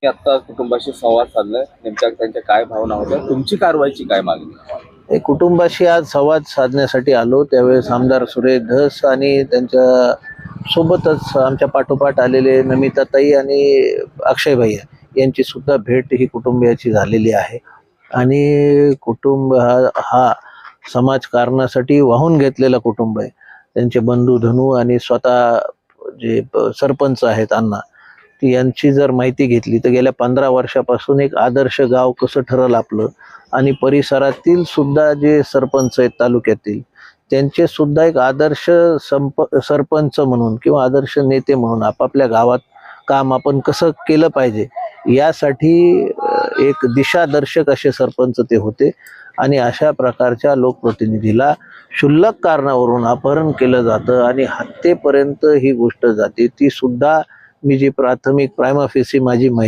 मी आता कुटुंबाशी संवाद साधलाय. नेमक्या त्यांच्या काय भावना होत्या, तुमची कारवाईची काय मागणी? हे कुटुंबाशी आज संवाद साधण्यासाठी आलो. त्यावेळेस आमदार सुरेश धस आणि त्यांच्या सोबतच आमच्या पाठोपाठ आलेले नमिताताई आणि अक्षय भैया यांची सुद्धा भेट ही कुटुंबियाची झालेली आहे. आणि कुटुंब हा समाजकारणासाठी वाहून घेतलेला कुटुंब आहे. त्यांचे बंधू धनू आणि स्वतः जे सरपंच आहेत अण्णा, ती यांची जर माहिती घेतली तर गेल्या 15 वर्षापासून एक आदर्श गाव कसं ठरलं आपलं, आणि परिसरातील सुद्धा जे सरपंच आहेत तालुक्यातील, त्यांचे सुद्धा एक आदर्श सरपंच म्हणून किंवा आदर्श नेते म्हणून आपापल्या गावात काम आपण कसं केलं पाहिजे यासाठी एक दिशादर्शक असे सरपंच ते होते. आणि अशा प्रकारच्या लोकप्रतिनिधीला क्षुल्लक कारणावरून अपहरण केलं जातं आणि हत्येपर्यंत ही गोष्ट जाते, ती सुद्धा मी जी प्राथमिक प्रायमा फेसी माझी माहिती